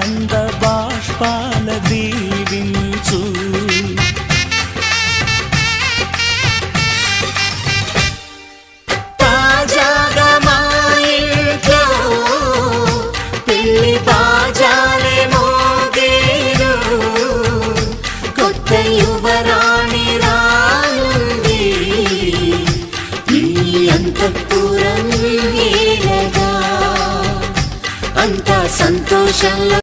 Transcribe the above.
ఆనంద బాష్పాల దీవించు. తాజాగా మా ఇంట్లో పెళ్లి బాజాలే మోగేను, కొత్త యువరాణి రానుంది ఈ అంతఃపురం ఏలగా. అంతా సంతోషంలో